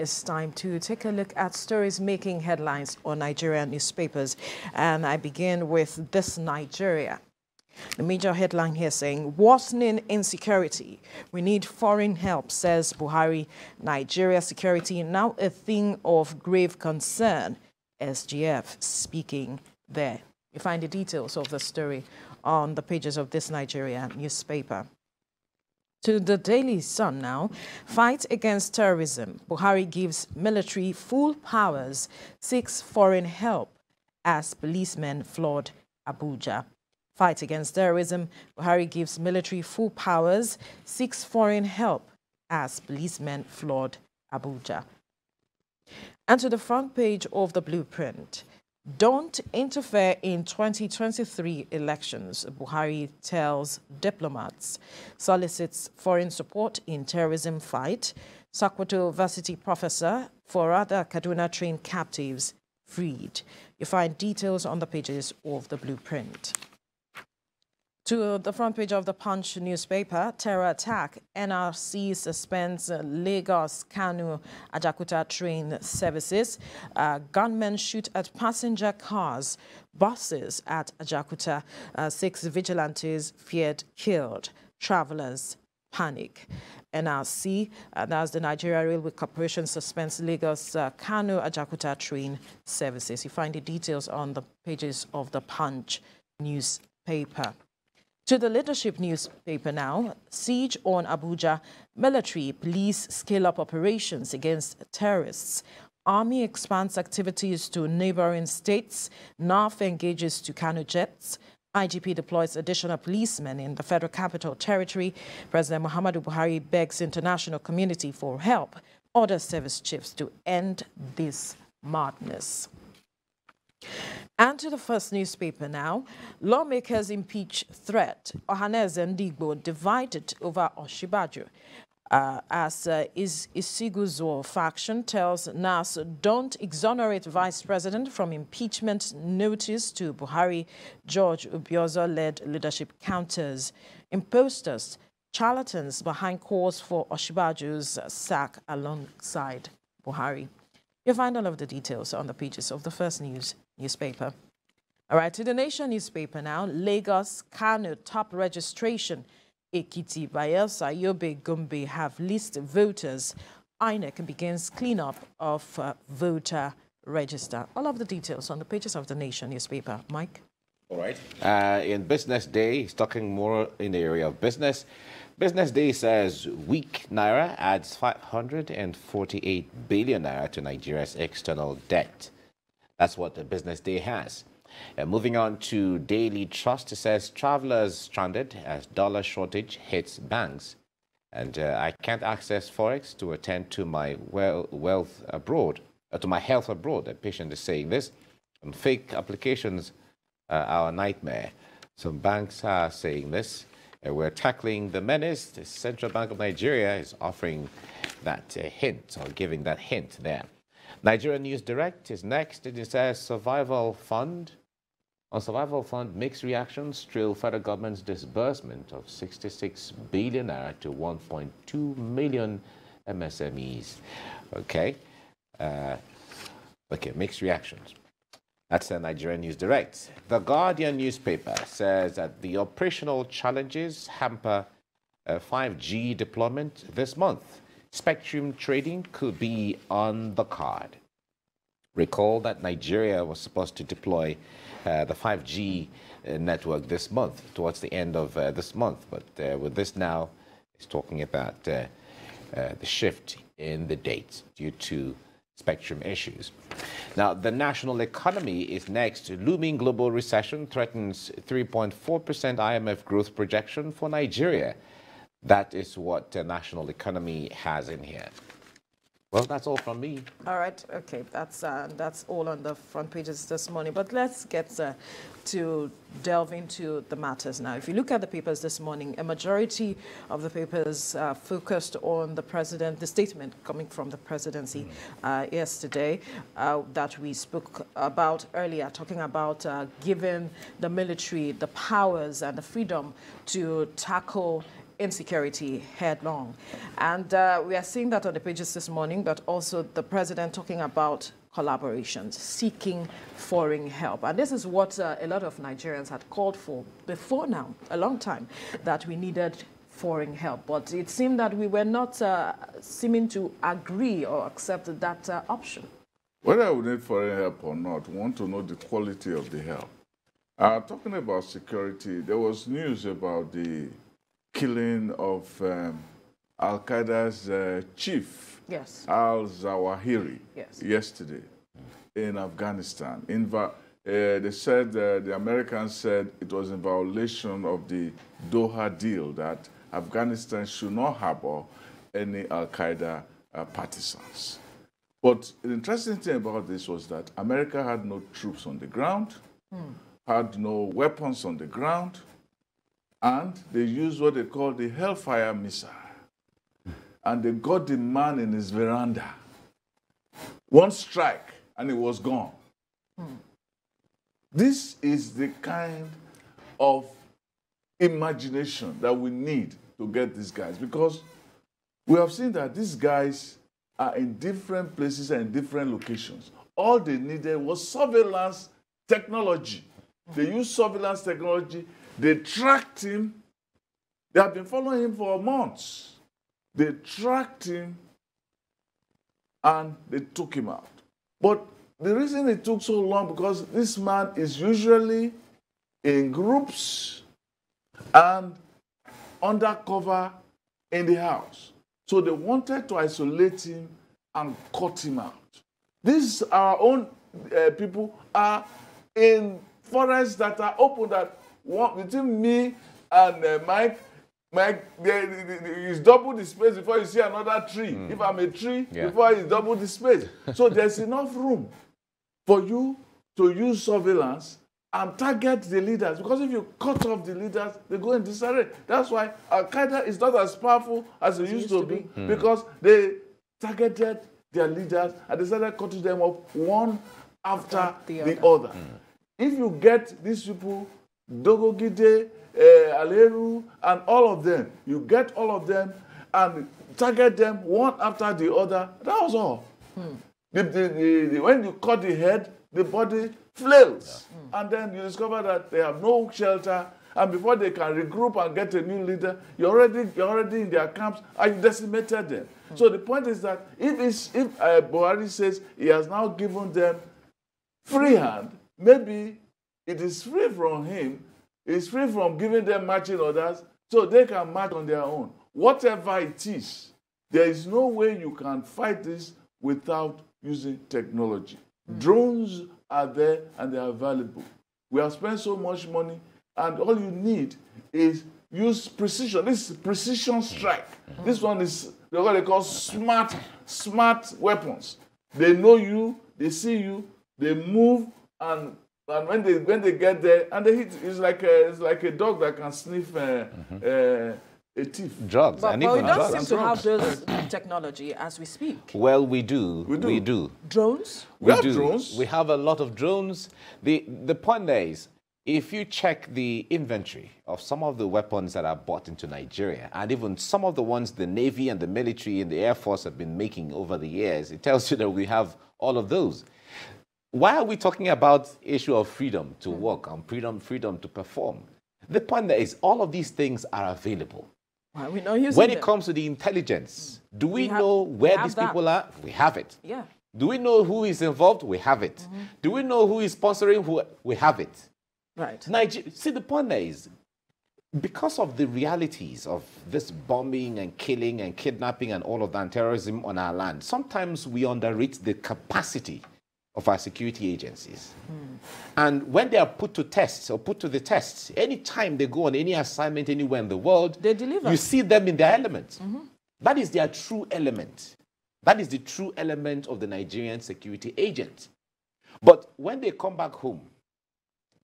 it's time to take a look at stories making headlines on Nigerian newspapers. And I begin with this Nigeria. The major headline here saying, worsening insecurity. We need foreign help, says Buhari. Nigeria security now a thing of grave concern. SGF speaking there. You find the details of the story on the pages of this Nigerian newspaper. To the Daily Sun now, fight against terrorism. Buhari gives military full powers, seeks foreign help as policemen flood Abuja. Fight against terrorism. Buhari gives military full powers, seeks foreign help as policemen flood Abuja. And to the front page of the blueprint. Don't interfere in 2023 elections, Buhari tells diplomats. Solicits foreign support in terrorism fight. Sokoto University professor for other Kaduna-trained captives freed. You find details on the pages of the blueprint. To the front page of the Punch newspaper, terror attack. NRC suspends Lagos, Kano, Ajakuta train services. Gunmen shoot at passenger cars, buses at Ajakuta. 6 vigilantes feared killed. Travelers panic. NRC, that's the Nigeria Railway Corporation, suspends Lagos, Kano, Ajakuta train services. You find the details on the pages of the Punch newspaper. To the Leadership newspaper now, siege on Abuja, military, police scale up operations against terrorists. Army expands activities to neighboring states. NAF engages to Kano jets. IGP deploys additional policemen in the Federal Capital Territory. President Muhammadu Buhari begs international community for help. Orders service chiefs to end this madness. And to the first newspaper now, lawmakers impeach threat. Ohaneze Ndigbo divided over Oshibaju. As Isiguzo faction tells NAS, don't exonerate Vice President from impeachment notice to Buhari. George Ubiozo-led leadership counters. Imposters, charlatans behind calls for Oshibaju's sack alongside Buhari. You'll find all of the details on the pages of the first newspaper. All right, to the Nation newspaper now. Lagos, Kano, top registration. Ekiti, Bayelsa, Yobe, Gombe have listed voters. INEC begins cleanup of voter register. All of the details on the pages of the Nation newspaper. Mike? All right. In Business Day, he's talking more in the area of business. Business Day says weak Naira adds 548 billion Naira to Nigeria's external debt. That's what the Business Day has. Moving on to Daily Trust, it says travelers stranded as dollar shortage hits banks. And I can't access Forex to attend to my wealth abroad, to my health abroad. The patient is saying this. And fake applications are a nightmare. Some banks are saying this. We're tackling the menace. The Central Bank of Nigeria is offering that hint, or giving that hint there. Nigeria News Direct is next. It says Survival Fund. On Survival Fund, mixed reactions trail federal government's disbursement of 66 billion naira to 1.2 million MSMEs. Okay. Mixed reactions. That's the Nigerian News Direct. The Guardian newspaper says that the operational challenges hamper 5G deployment this month. Spectrum trading could be on the card. Recall that Nigeria was supposed to deploy the 5G network this month, towards the end of this month. But with this now, it's talking about the shift in the dates due to spectrum issues. Now, the national economy is next. Looming global recession threatens 3.4% IMF growth projection for Nigeria. That is what the national economy has in here. Well, that's all from me. All right. Okay. That's all on the front pages this morning. But let's get to delve into the matters now. If you look at the papers this morning, a majority of the papers focused on the president, the statement coming from the presidency yesterday that we spoke about earlier, talking about giving the military the powers and the freedom to tackle insecurity headlong. And we are seeing that on the pages this morning, but also the president talking about collaborations, seeking foreign help. And this is what a lot of Nigerians had called for before now, a long time, that we needed foreign help. But it seemed that we were not seeming to agree or accept that option. Whether we need foreign help or not, we want to know the quality of the help. Talking about security, there was news about the killing of Al-Qaeda's chief, yes, al-Zawahiri, yes, yesterday in Afghanistan. They said, the Americans said it was in violation of the Doha deal that Afghanistan should not harbor any Al-Qaeda partisans. But the interesting thing about this was that America had no troops on the ground, had no weapons on the ground, and they used what they call the Hellfire missile. And they got the man in his veranda. One strike, and he was gone. This is the kind of imagination that we need to get these guys, because we have seen that these guys are in different places and in different locations. All they needed was surveillance technology. They used surveillance technology. They tracked him. They have been following him for months. They tracked him and they took him out. But the reason it took so long, because this man is usually in groups and undercover in the house. So they wanted to isolate him and cut him out. These our own people are in forests that are open, that between me and Mike, is double the space before you see another tree. If I'm a tree, before it's double the space. So there's enough room for you to use surveillance and target the leaders. Because if you cut off the leaders, they go in disarray. That's why Al-Qaeda is not as powerful as it used to be, because they targeted their leaders and they started cutting them off one after the other. If you get these people, Dogogide, Aleru, and all of them, you get all of them and target them one after the other. That was all. When you cut the head, the body flails. And then you discover that they have no shelter, and before they can regroup and get a new leader, you're already in their camps and you decimated them. So the point is that if Buhari says he has now given them free hand, maybe it is free from him, it's free from giving them marching orders, so they can march on their own. Whatever it is, there is no way you can fight this without using technology. Drones are there and they are available. We have spent so much money, and all you need is use precision. This is precision strike. This one is what they call smart weapons. They know you, they see you, they move, and when they get there and they hit, it's like a dog that can sniff a thief. Drugs, but and we even don't drugs. seem to have this technology as we speak. Well, we do. We do. Drones? We have drones. We have a lot of drones. The point there is, if you check the inventory of some of the weapons that are bought into Nigeria, and even some of the ones the Navy and the military and the Air Force have been making over the years, it tells you that we have all of those. Why are we talking about issue of freedom to work and freedom to perform? The point there is, all of these things are available. Why are we not using When them? it comes to the intelligence, do we know where these people are? We have it. Yeah. Do we know who is involved? We have it. Do we know who is sponsoring who? We have it. Right. See, the point there is, because of the realities of this bombing and killing and kidnapping and all of that, and terrorism on our land, sometimes we underrate the capacity of our security agencies. And when they are put to tests or put to the tests, anytime they go on any assignment anywhere in the world, they deliver. You see them in their element. That is their true element. That is the true element of the Nigerian security agent. But when they come back home,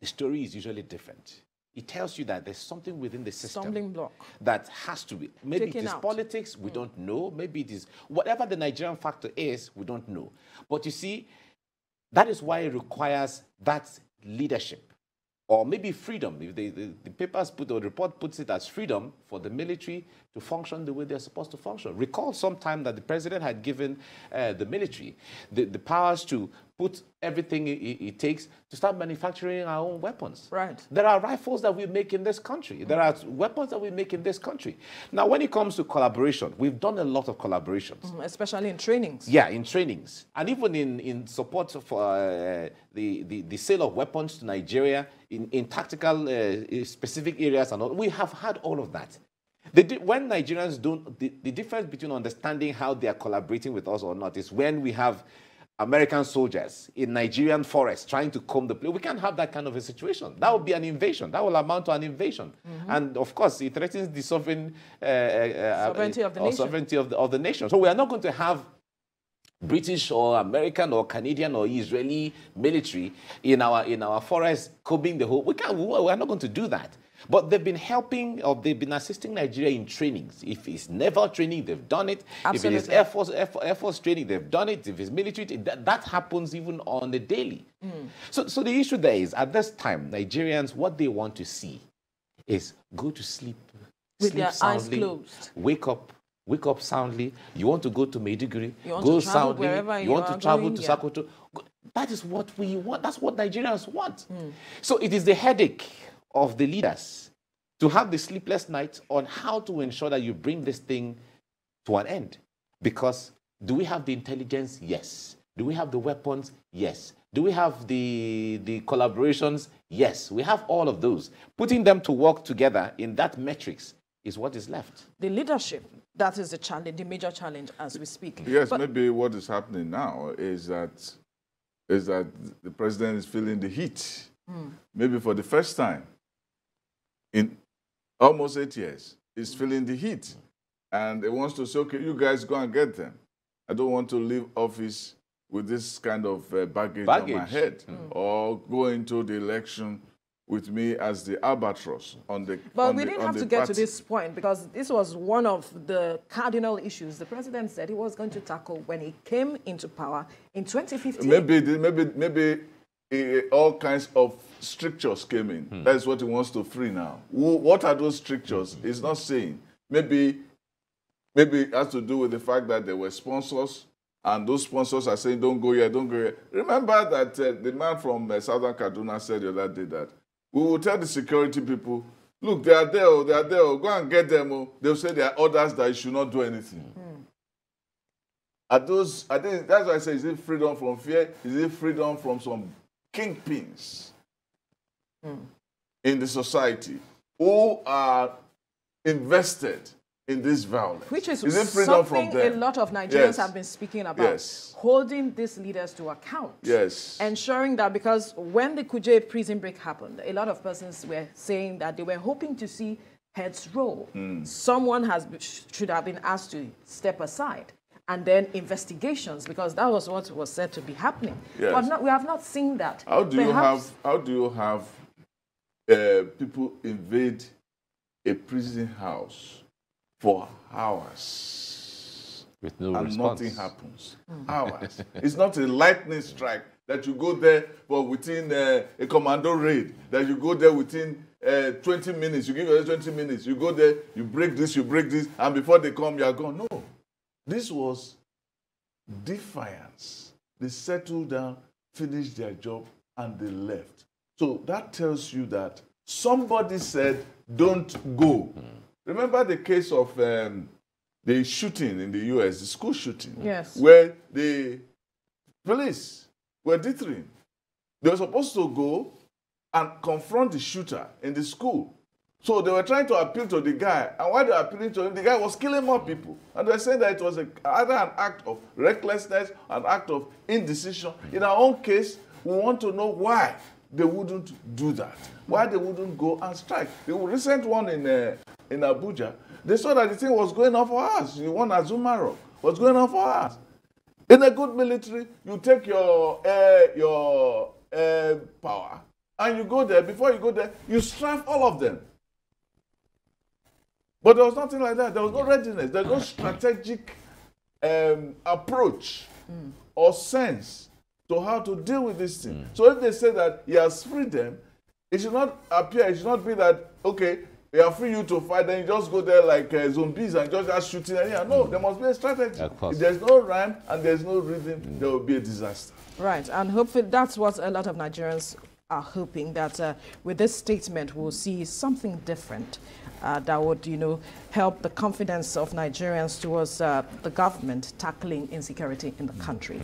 the story is usually different. It tells you that there's something within the system Stumbling block that has to be. Maybe taken it is out. politics, we don't know. Maybe it is whatever the Nigerian factor is, we don't know. But you see, that is why it requires that leadership or maybe freedom. If the papers put, or the report puts it as freedom for the military to function the way they're supposed to function. Recall sometime that the president had given the military the powers to put everything it takes to start manufacturing our own weapons. Right. There are rifles that we make in this country. There are weapons that we make in this country. Now, when it comes to collaboration, we've done a lot of collaborations. Especially in trainings. Yeah, in trainings. And even in support for the sale of weapons to Nigeria, in tactical specific areas and all. We have had all of that. When Nigerians don't, the difference between understanding how they are collaborating with us or not is when we have American soldiers in Nigerian forests trying to comb the place. We can't have that kind of a situation. That would be an invasion. That will amount to an invasion. And of course, it threatens the sovereignty of the nation. Sovereignty of the nation. So we are not going to have British or American or Canadian or Israeli military in our forests combing the whole. We are not going to do that. But they've been helping, or they've been assisting Nigeria in trainings. If it's naval training, they've done it. Absolutely. If it is Air Force training, they've done it. If it's military, that happens even on the daily. So the issue there is, at this time, Nigerians, what they want to see is go to sleep. With sleep their soundly, eyes closed. Wake up soundly. You want to go to Maiduguri, You want go to travel soundly. wherever You want you to are travel going, to yeah. Sokoto. That is what we want. That's what Nigerians want. So it is the headache of the leaders to have the sleepless nights on how to ensure that you bring this thing to an end. Because do we have the intelligence? Yes. Do we have the weapons? Yes. Do we have the collaborations? Yes. We have all of those. Putting them to work together in that matrix is what is left. The leadership, that is the challenge, the major challenge as we speak. Yes, But maybe what is happening now is that the president is feeling the heat. Maybe for the first time in almost 8 years, he's feeling the heat. And he wants to say, okay, you guys go and get them. I don't want to leave office with this kind of baggage on my head, or go into the election with me as the albatross on the But on we the, didn't on have the to get to party. this point, because this was one of the cardinal issues the president said he was going to tackle when he came into power in 2015. Maybe all kinds of strictures came in. That's what he wants to free now. What are those strictures? He's not saying. Maybe it has to do with the fact that there were sponsors, and those sponsors are saying, don't go here, don't go here. Remember that the man from Southern Kaduna said the other day that we will tell the security people, look, they are there, go and get them. They'll say there are orders that you should not do anything. I think that's why I say, is it freedom from fear? Is it freedom from some kingpins in the society who are invested in this violence? Which is it freedom something from them? a lot of Nigerians Yes. have been speaking about. Yes. Holding these leaders to account. Yes. Ensuring that, because when the Kuje prison break happened, a lot of persons were saying that they were hoping to see heads roll. Someone should have been asked to step aside. And then investigations, because that was what was said to be happening. Yes. But we have not seen that. How do you have people invade a prison house for hours With no and response. nothing happens? Hours. It's not a lightning strike that you go there, but within a commando raid, that you go there within 20 minutes. You give them 20 minutes. You go there, you break this, and before they come, you are gone. No. This was defiance. They settled down, finished their job, and they left. So that tells you that somebody said, don't go. Remember the case of the shooting in the US, the school shooting? Yes. Where the police were dithering. They were supposed to go and confront the shooter in the school. So they were trying to appeal to the guy, and while they were appealing to him, the guy was killing more people. And they were saying that it was either an act of recklessness, an act of indecision. In our own case, we want to know why they wouldn't do that, why they wouldn't go and strike. The recent one in Abuja, they saw that the thing was going on for us. The one at Zumaro was going on for us. In a good military, you take your power, and you go there. Before you go there, you strike all of them. But there was nothing like that. There was no readiness. There was no strategic approach or sense to how to deal with this thing. So if they say that he has freed them, It should not appear, it should not be that, okay, we are free you to fight, then you just go there like zombies and just shooting. And no, there must be a strategy. If there's no rhyme and there's no rhythm, there will be a disaster. Right, and hopefully that's what a lot of Nigerians are hoping, that with this statement we'll see something different that would, help the confidence of Nigerians towards the government tackling insecurity in the country.